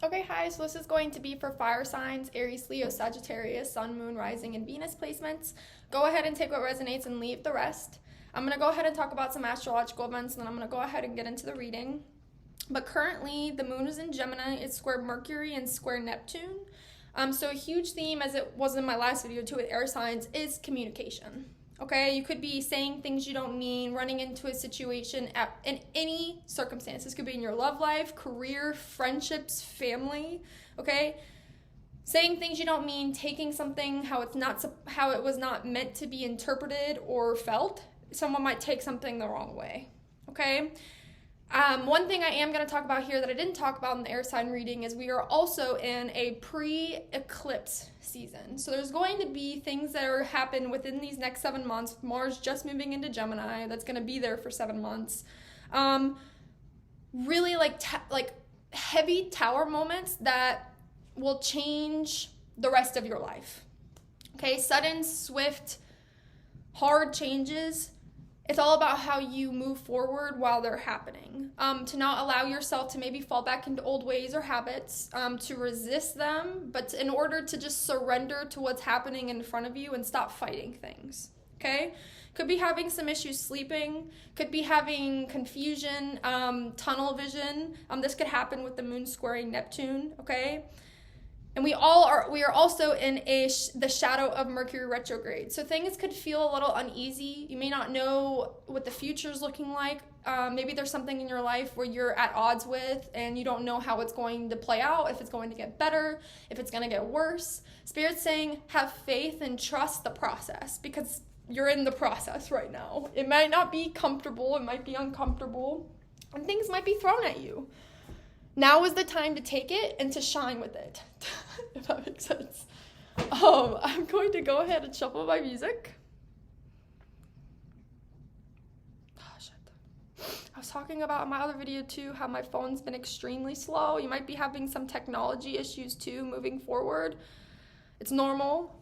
Okay, hi, so this is going to be for fire signs, Aries, Leo, Sagittarius, Sun, Moon, Rising, and Venus placements. Go ahead and take what resonates and leave the rest. I'm going to go ahead and talk about some astrological events, and then I'm going to go ahead and get into the reading. But currently, the moon is in Gemini, it's square Mercury and square Neptune. So a huge theme, as it was in my last video too with air signs, is communication. Okay, you could be saying things you don't mean, running into a situation in any circumstance. This could be in your love life, career, friendships, family. Okay, saying things you don't mean, taking something how it was not meant to be interpreted or felt. Someone might take something the wrong way. Okay. One thing I am going to talk about here that I didn't talk about in the air sign reading is we are also in a pre-eclipse season. So there's going to be things that are happen within these next 7 months. Mars just moving into Gemini. That's going to be there for 7 months. Really like heavy tower moments that will change the rest of your life. Okay, sudden, swift, hard changes. It's all about how you move forward while they're happening. To not allow yourself to maybe fall back into old ways or habits, to resist them, but in order to just surrender to what's happening in front of you and stop fighting things, okay? Could be having some issues sleeping, could be having confusion, tunnel vision. This could happen with the moon squaring Neptune, okay? And we are also in the shadow of Mercury retrograde. So things could feel a little uneasy. You may not know what the future is looking like. Maybe there's something in your life where you're at odds with and you don't know how it's going to play out, if it's going to get better, if it's going to get worse. Spirit's saying have faith and trust the process because you're in the process right now. It might not be comfortable. It might be uncomfortable. And things might be thrown at you. Now is the time to take it and to shine with it, if that makes sense. I'm going to go ahead and shuffle my music. Oh, shit. I was talking about in my other video too how my phone's been extremely slow. You might be having some technology issues too moving forward. It's normal.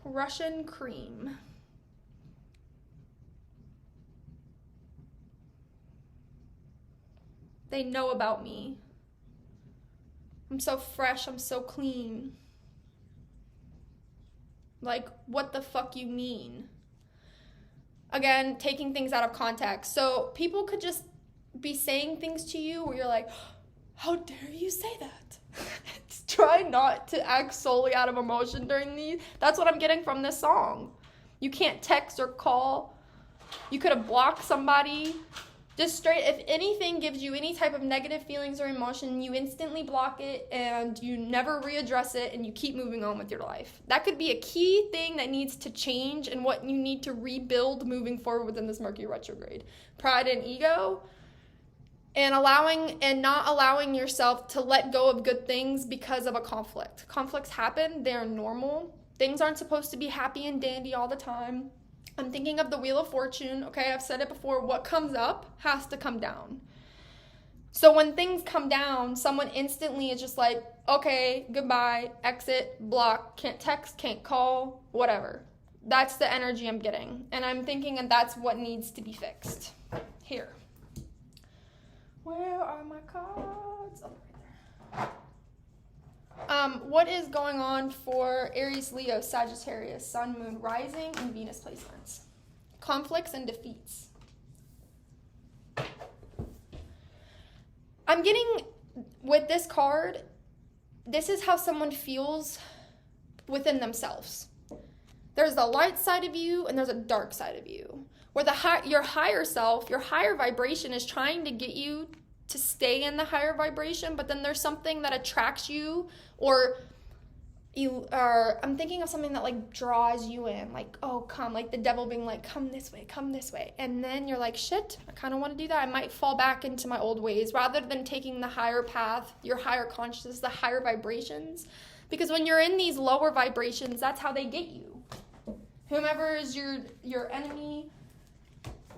Russian cream. They know about me. I'm so fresh, I'm so clean. Like, what the fuck you mean? Again, taking things out of context. So people could just be saying things to you where you're like, how dare you say that? Try not to act solely out of emotion during these. That's what I'm getting from this song. You can't text or call. You could have blocked somebody. Just straight, if anything gives you any type of negative feelings or emotion, you instantly block it and you never readdress it and you keep moving on with your life. That could be a key thing that needs to change and what you need to rebuild moving forward within this Mercury retrograde. Pride and ego, and not allowing yourself to let go of good things because of a conflict. Conflicts happen, they're normal. Things aren't supposed to be happy and dandy all the time. I'm thinking of the Wheel of Fortune, okay? I've said it before, what comes up has to come down. So when things come down, someone instantly is just like, okay, goodbye, exit, block, can't text, can't call, whatever. That's the energy I'm getting. And I'm thinking and that's what needs to be fixed. Here. Where are my cards? Oh, right there. What is going on for Aries, Leo, Sagittarius, Sun, Moon, Rising, and Venus placements? Conflicts and defeats. I'm getting, with this card, this is how someone feels within themselves. There's the light side of you and there's a dark side of you. Where your higher self, your higher vibration is trying to get you to stay in the higher vibration, but then there's something that attracts you or I'm thinking of something that like draws you in, like, oh, come, like the devil being like, come this way. And then you're like, shit, I kind of want to do that. I might fall back into my old ways rather than taking the higher path, your higher consciousness, the higher vibrations. Because when you're in these lower vibrations, that's how they get you. Whomever is your enemy,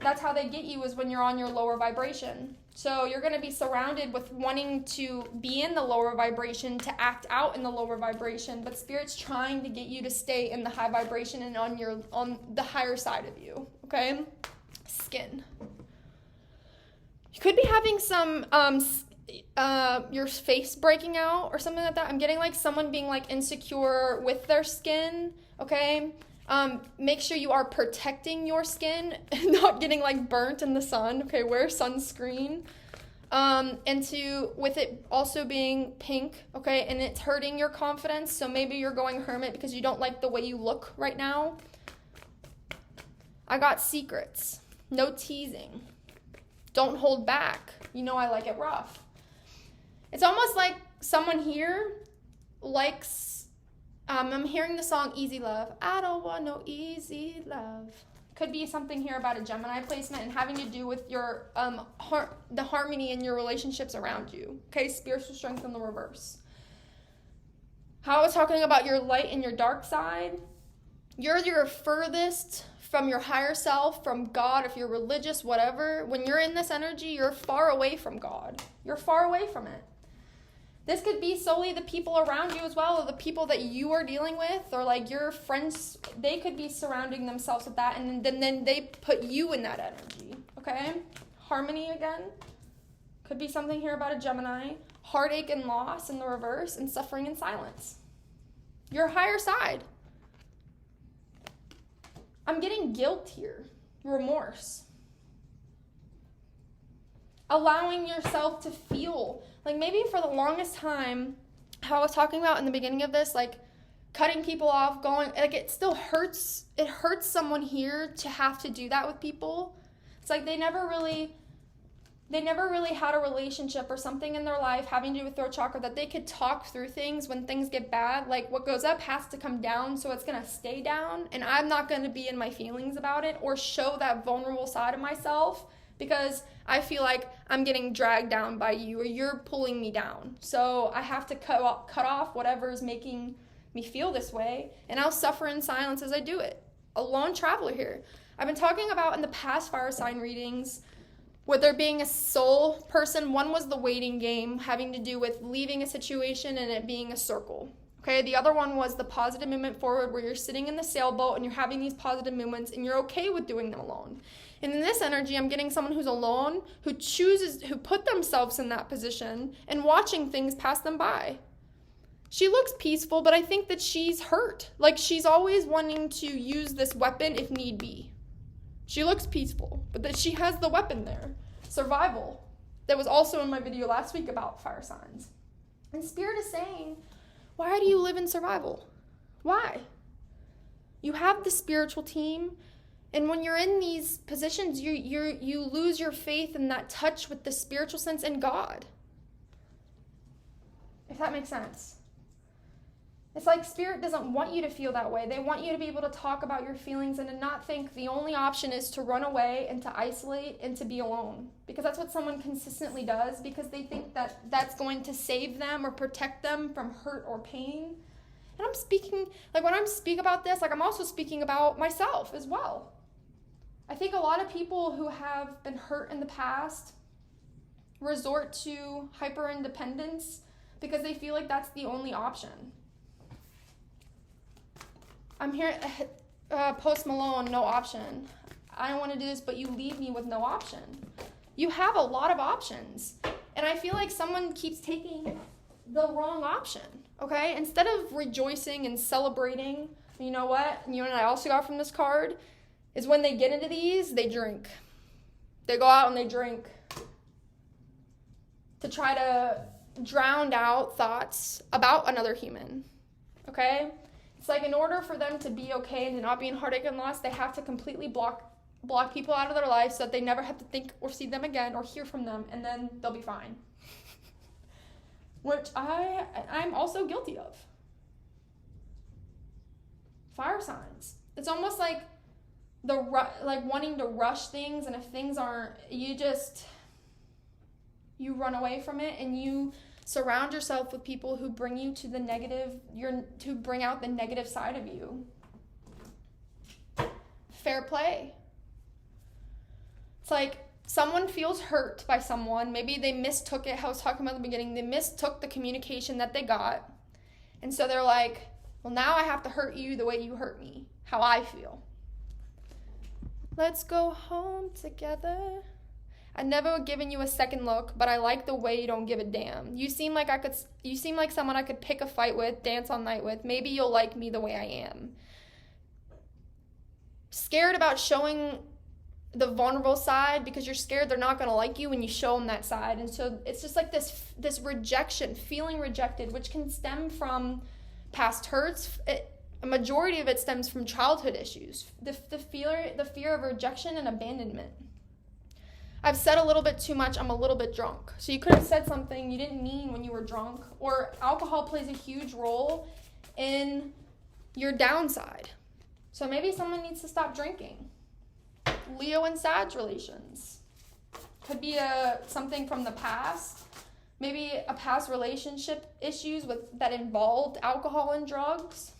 that's how they get you, is when you're on your lower vibration. So you're going to be surrounded with wanting to be in the lower vibration, to act out in the lower vibration, but Spirit's trying to get you to stay in the high vibration and on the higher side of you, okay? Skin. could be having some your face breaking out or something like that. I'm getting like someone being like insecure with their skin, okay? Make sure you are protecting your skin, not getting like burnt in the sun, okay? Wear sunscreen. With it also being pink, okay, and it's hurting your confidence, so maybe you're going hermit because you don't like the way you look right now. I got secrets. No teasing. Don't hold back. You know I like it rough. It's almost like someone here likes, I'm hearing the song Easy Love. I don't want no easy love. Could be something here about a Gemini placement and having to do with your the harmony in your relationships around you. Okay, spiritual strength in the reverse. How I was talking about your light and your dark side. You're your furthest from your higher self, from God, if you're religious, whatever. When you're in this energy, you're far away from God. You're far away from it. This could be solely the people around you as well, or the people that you are dealing with, or like your friends. They could be surrounding themselves with that, and then they put you in that energy, okay? Harmony again. Could be something here about a Gemini. Heartache and loss in the reverse, and suffering in silence. Your higher side. I'm getting guilt here. Remorse. Allowing yourself to feel, like maybe for the longest time, how I was talking about in the beginning of this, like cutting people off, going, like it still hurts. It hurts someone here to have to do that with people. It's like they never really had a relationship or something in their life having to do with throat chakra that they could talk through things when things get bad. Like what goes up has to come down, so it's going to stay down, and I'm not going to be in my feelings about it or show that vulnerable side of myself because I feel like I'm getting dragged down by you or you're pulling me down. So I have to cut off whatever is making me feel this way, and I'll suffer in silence as I do it. A lone traveler here. I've been talking about in the past fire sign readings with there being a soul person. One was the waiting game, having to do with leaving a situation and it being a circle. Okay, the other one was the positive movement forward, where you're sitting in the sailboat and you're having these positive movements and you're okay with doing them alone. And in this energy, I'm getting someone who's alone, who put themselves in that position and watching things pass them by. She looks peaceful, but I think that she's hurt. Like she's always wanting to use this weapon if need be. She looks peaceful, but that she has the weapon there. Survival. That was also in my video last week about fire signs. And Spirit is saying, why do you live in survival? Why? You have the spiritual team, and when you're in these positions, you lose your faith in that touch with the spiritual sense in God. If that makes sense. It's like Spirit doesn't want you to feel that way. They want you to be able to talk about your feelings and to not think the only option is to run away and to isolate and to be alone. Because that's what someone consistently does, because they think that that's going to save them or protect them from hurt or pain. And I'm speaking, like when I speak about this, like I'm also speaking about myself as well. I think a lot of people who have been hurt in the past resort to hyper-independence because they feel like that's the only option. I'm here, Post Malone, no option. I don't want to do this, but you leave me with no option. You have a lot of options. And I feel like someone keeps taking the wrong option, okay? Instead of rejoicing and celebrating, you know what? You know what I also got from this card? Is when they get into these, they drink. They go out and they drink to try to drown out thoughts about another human, okay? It's like in order for them to be okay and to not be in heartache and loss, they have to completely block people out of their life so that they never have to think or see them again or hear from them, and then they'll be fine. Which I'm also guilty of. Fire signs. It's almost like wanting to rush things, and if things aren't, you run away from it, and you surround yourself with people who bring you to the negative, to bring out the negative side of you. Fair play. It's like someone feels hurt by someone. Maybe they mistook it, how I was talking about at the beginning. They mistook the communication that they got. And so they're like, well, now I have to hurt you the way you hurt me, how I feel. Let's go home together. I've never given you a second look, but I like the way you don't give a damn. You seem like someone I could pick a fight with, dance all night with. Maybe you'll like me the way I am. Scared about showing the vulnerable side because you're scared they're not going to like you when you show them that side. And so it's just like this rejection, feeling rejected, which can stem from past hurts. A majority of it stems from childhood issues. The fear of rejection and abandonment. I've said a little bit too much, I'm a little bit drunk. So you could have said something you didn't mean when you were drunk, or alcohol plays a huge role in your downside. So maybe someone needs to stop drinking. Leo and Sag relations. Could be something from the past. Maybe a past relationship issues that involved alcohol and drugs.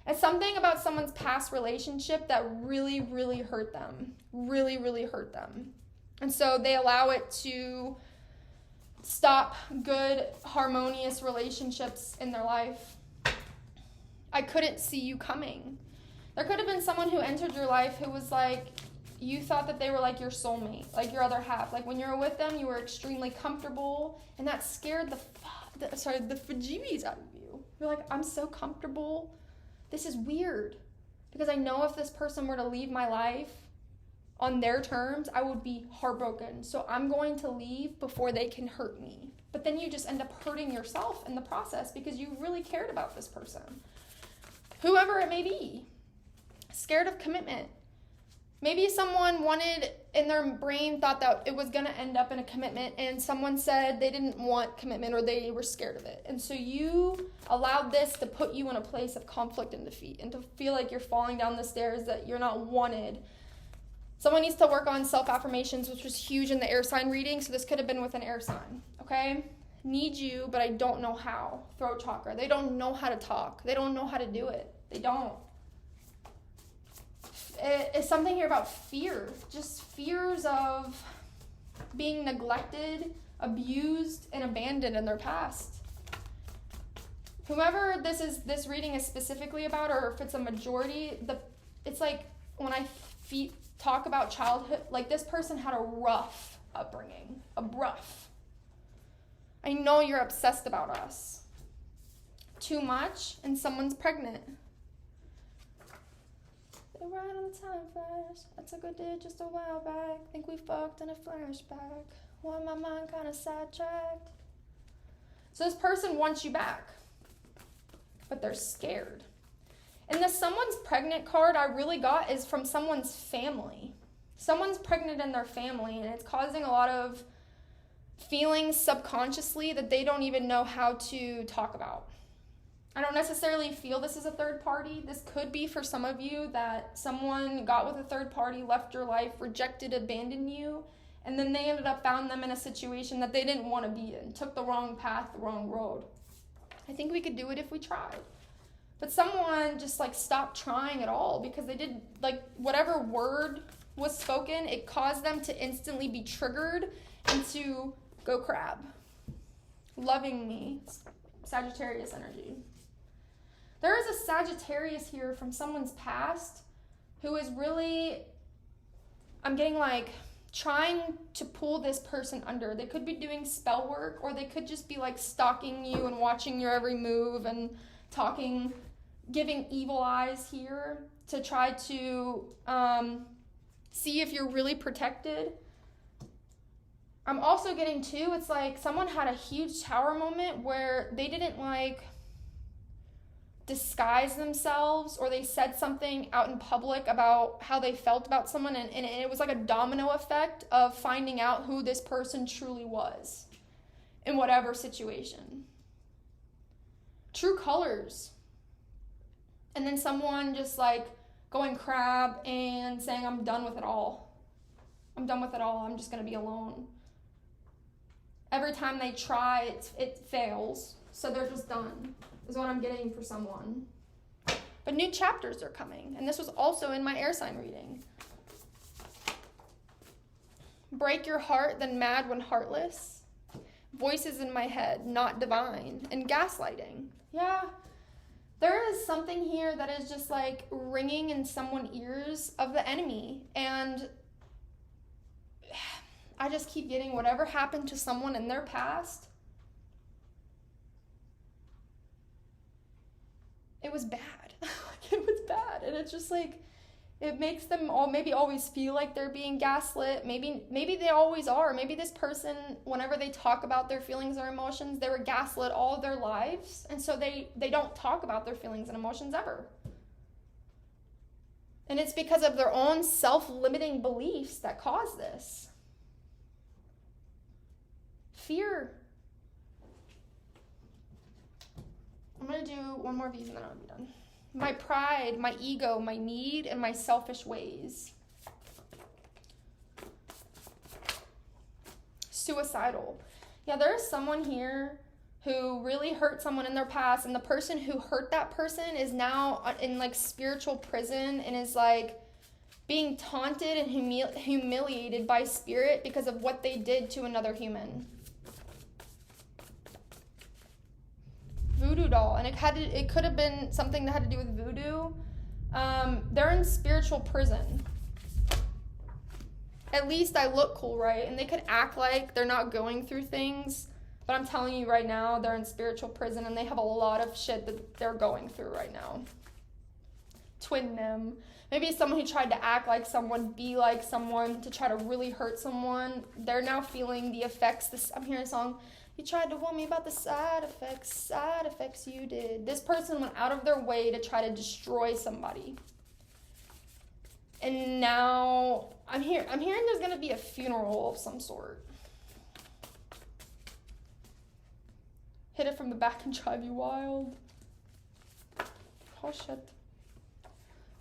It's something about someone's past relationship that really, really hurt them. Really, really hurt them. And so they allow it to stop good, harmonious relationships in their life. I couldn't see you coming. There could have been someone who entered your life who was like, you thought that they were like your soulmate, like your other half. Like when you were with them, you were extremely comfortable, and that scared the bejeebies out of you. You're like, I'm so comfortable. This is weird, because I know if this person were to leave my life on their terms, I would be heartbroken. So I'm going to leave before they can hurt me. But then you just end up hurting yourself in the process because you really cared about this person. Whoever it may be. Scared of commitment. Maybe someone wanted, in their brain, thought that it was going to end up in a commitment, and someone said they didn't want commitment or they were scared of it. And so you allowed this to put you in a place of conflict and defeat, and to feel like you're falling down the stairs, that you're not wanted. Someone needs to work on self-affirmations, which was huge in the air sign reading, so this could have been with an air sign, okay? Need you, but I don't know how. Throat chakra. They don't know how to talk. They don't know how to do it. They don't. It's something here about fear, just fears of being neglected, abused, and abandoned in their past. Whoever this reading is specifically about, or if it's a majority, it's like when I talk about childhood, like this person had a rough upbringing, I know you're obsessed about us. Too much, and someone's pregnant. They ride on the time flash. I took a did just a while back. Think we fucked in a flashback. Why my mind kind of sidetracked. So this person wants you back, but they're scared. And the someone's pregnant card I really got is from someone's family. Someone's pregnant in their family, and it's causing a lot of feelings subconsciously that they don't even know how to talk about. I don't necessarily feel this is a third party. This could be for some of you that someone got with a third party, left your life, rejected, abandoned you, and then they found them in a situation that they didn't want to be in, took the wrong path, the wrong road. I think we could do it if we tried. But someone just stopped trying at all because they did, whatever word was spoken, it caused them to instantly be triggered and to go crab. Loving me, Sagittarius energy. There is a Sagittarius here from someone's past who is really, I'm getting trying to pull this person under. They could be doing spell work, or they could just be stalking you and watching your every move and talking, giving evil eyes here to try to see if you're really protected. I'm also getting too, it's someone had a huge tower moment where they didn't disguise themselves, or they said something out in public about how they felt about someone, and it was like a domino effect of finding out who this person truly was in whatever situation. True colors. And then someone just going crab and saying, I'm done with it all. I'm just going to be alone. Every time they try, it fails. So they're just done, is what I'm getting for someone. But new chapters are coming. And this was also in my air sign reading. Break your heart, then mad when heartless. Voices in my head, not divine. And gaslighting. Yeah. There is something here that is just ringing in someone's ears of the enemy. And I just keep getting whatever happened to someone in their past. It was bad. It was bad. And it's just like, it makes them all maybe always feel like they're being gaslit. Maybe they always are. Maybe this person, whenever they talk about their feelings or emotions, they were gaslit all of their lives. And so they don't talk about their feelings and emotions ever. And it's because of their own self-limiting beliefs that cause this. Fear. I'm going to do one more of these and then I'll be done. My pride, my ego, my need, and my selfish ways. Suicidal. Yeah, there's someone here who really hurt someone in their past, and the person who hurt that person is now in like spiritual prison and is like being taunted and humiliated by spirit because of what they did to another human. Voodoo doll, and it could have been something that had to do with voodoo. They're in spiritual prison. At least I look cool, right? And they could act like they're not going through things, but I'm telling you right now, they're in spiritual prison and they have a lot of shit that they're going through right now. Twin them. Maybe someone who tried to act like someone, be like someone, to try to really hurt someone. They're now feeling the effects. I'm hearing a song. You tried to warn me about the side effects you did. This person went out of their way to try to destroy somebody. And now I'm hearing there's going to be a funeral of some sort. Hit it from the back and drive you wild. Oh shit.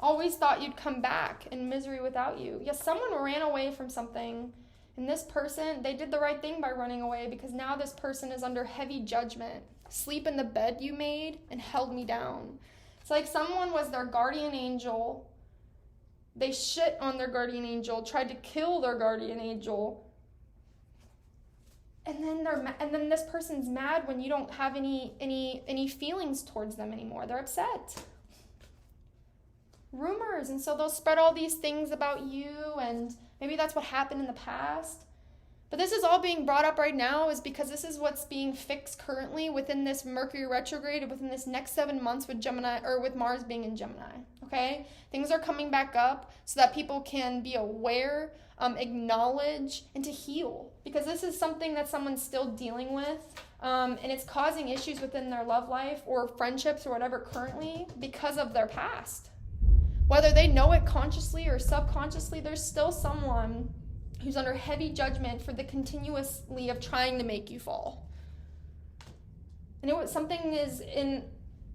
Always thought you'd come back in misery without you. Yes, someone ran away from something. And this person, they did the right thing by running away, because now this person is under heavy judgment. Sleep in the bed you made and held me down. It's like someone was their guardian angel. They shit on their guardian angel, tried to kill their guardian angel. And then this person's mad when you don't have any feelings towards them anymore. They're upset. Rumors, and so they'll spread all these things about you, and maybe that's what happened in the past. But this is all being brought up right now is because this is what's being fixed currently within this Mercury retrograde, within this next 7 months with Gemini, or with Mars being in Gemini. Okay, things are coming back up so that people can be aware, acknowledge, and to heal, because this is something that someone's still dealing with, and it's causing issues within their love life or friendships or whatever currently because of their past. Whether they know it consciously or subconsciously, there's still someone who's under heavy judgment for the continuously of trying to make you fall. And something is in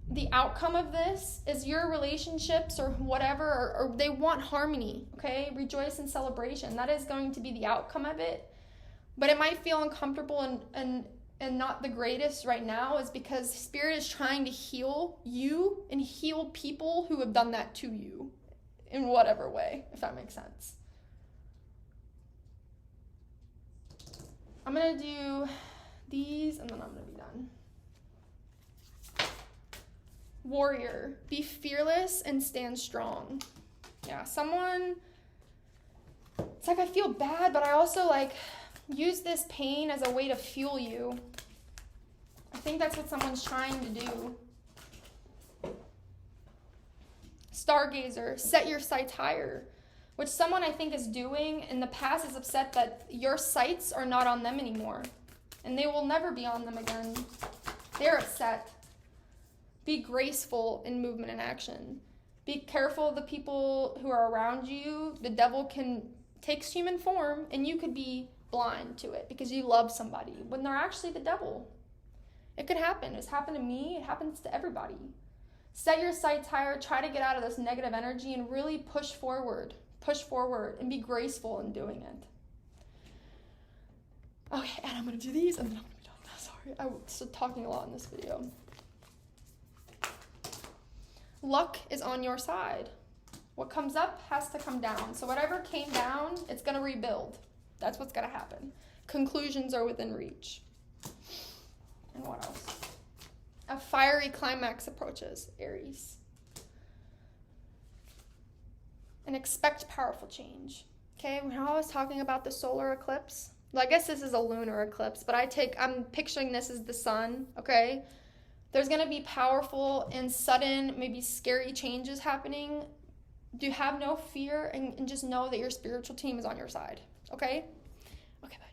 the outcome of this is your relationships or whatever, or they want harmony, okay? Rejoice and celebration. That is going to be the outcome of it. But it might feel uncomfortable and not the greatest right now, is because Spirit is trying to heal you and heal people who have done that to you in whatever way, if that makes sense. I'm going to do these and then I'm going to be done. Warrior, be fearless and stand strong. Yeah, someone, it's like I feel bad, but I also use this pain as a way to fuel you. I think that's what someone's trying to do. Stargazer, set your sights higher, which someone I think is doing in the past is upset that your sights are not on them anymore, and they will never be on them again. They're upset. Be graceful in movement and action. Be careful of the people who are around you. The devil takes human form, and you could be blind to it because you love somebody when they're actually the devil. It could happen. It's happened to me. It happens to everybody. Set your sights higher. Try to get out of this negative energy and really push forward. Push forward and be graceful in doing it. Okay, and I'm going to do these and then I'm going to be done. Sorry, I was talking a lot in this video. Luck is on your side. What comes up has to come down. So whatever came down, it's going to rebuild. That's what's going to happen. Conclusions are within reach. And what else? A fiery climax approaches, Aries. And expect powerful change. Okay, when I was talking about the solar eclipse, Well, I guess this is a lunar eclipse, but I'm picturing this as the sun, okay? There's going to be powerful and sudden, maybe scary changes happening. Do have no fear and just know that your spiritual team is on your side, okay? Okay, bye.